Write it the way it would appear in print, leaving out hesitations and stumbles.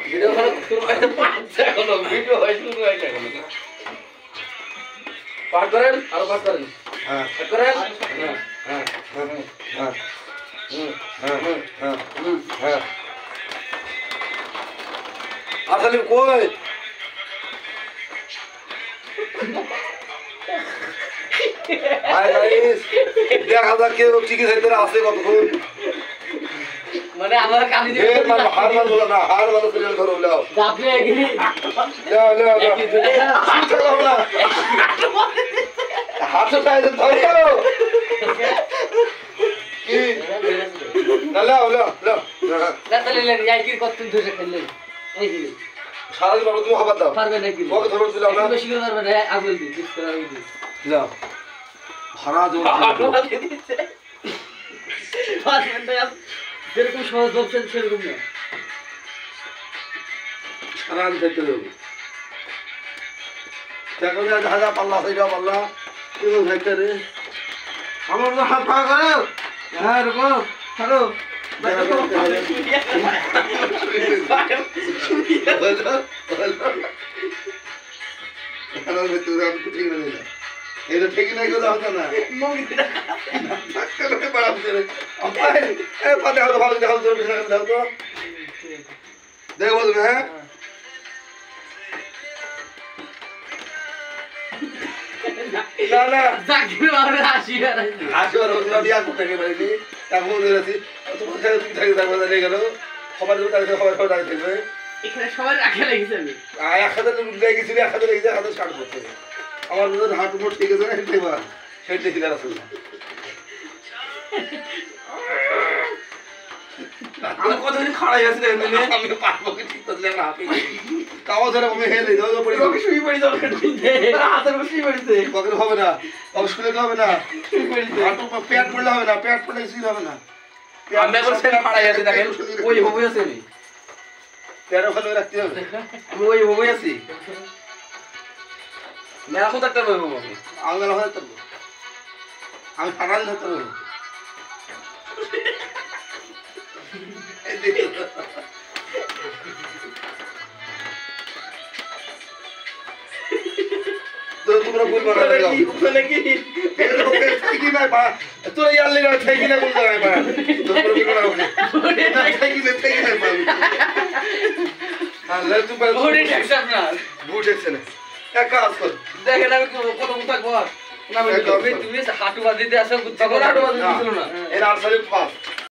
video call শুরু হইতে 5 second video হয় শুরু হইতে গেল পাঠ করেন আর পাঠ করেন হ্যাঁ করেন হ্যাঁ হ্যাঁ হ্যাঁ আসলে কই হাই গাইস দেখা যাক কে চিকিৎসা ভিতরে আছে কতক্ষণ মানে আমার কালি দিয়ে হার মার বলো না হার মারো ফেলে ধরো লাও দাবলে গিয়ে লাও লাও চলো না হাত উঠাই ধরো কি না লাও লাও লাও না তাহলে যাই কি কত ধরে খেললেন এই কি সারা দিন বাবু তুমি খাবার দাও পারবে না কি ওকে ধরো দিলাও না বেশি করে পারবে না আগুল দি ঠিক করে আগুল দি লাও হারা জোর দিতে পারবেন না যেরকম সহজ বলছেন সেরকম না সারা দিন খেতে হবে দেখো না দাদা পাল্লা হইরা পাল্লা কেউ খাইতে রে আমার তো হাত পা করে হ্যাঁ রকম হ্যালো এটা ঠিক নাই কথা হতো না দেখো তুমি হ্যাঁ না না জাকির বাবা হাসি আর বিয়া করতে পারিনি তারপর বলেছি তোমার সাথে তুমি থাকি তারপর নিয়ে গেল খবর দেবো তাদের খবর খবর দাঁড়িয়ে থাকবে এখানে সবাই রাখা লেগেছে আমি এক হাজার লেগেছিল এক হাজার লেগেছে 1,000 ষাট করতে আমার মধ্যে হাঁটু মোট ঠিক আছে না সেটাই বার সেটাই শিকার আসলে আমি কতদিন খাড়াই আছি রে এমনি আমি পারবো কি ঠিক করলে না তাও ধরে আমি হেলে দাও পড়ি যাবে শুই পড়ি যাবে হাতের বসি পড়িছে কখন হবে না অসুবিধা তো হবে না শুই পড়িছে হাঁটু পেট পড়লে হবে না পেট পড়লে কিছুই হবে না আমি এখন সেটা খাড়াই আছি দেখেন ওই হবে আছে আমি পেট ওখানে রাখতে হবে আমি ওই হবে আছি মেলা কত একটা হবে আমি আঙ্গাল হয়ে থাকবো আমি সারা দিন থাকতে হবে তোমরা ভুল মারা নাকি কি না পা তোরা ইয়ার লেগে থাকি না বলতে না পা তোমরা ভুল মারা না থাকি না পা হ্যাঁ লে তুমি বডি টেকছাপ না বুট টেকছ না এক কাজ কর দেখেন আমি কত মুখ থাকবো না তুমি হাঁটু বাঁধতে আসো হাঁটু বাঁধতে ছিল না এর আরসালে পাস